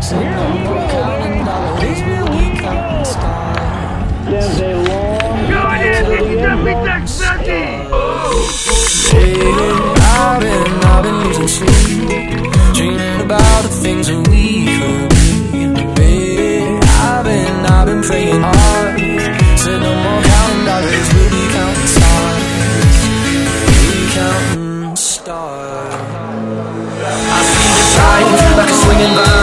Said no more counting dollars, we'll be counting stars. There's a long I've been losing sleep, dreaming about the things that we could be. I've been praying hard. Said no more counting dollars, we'll be counting stars. We'll be counting stars. I see the tide like a swinging vine.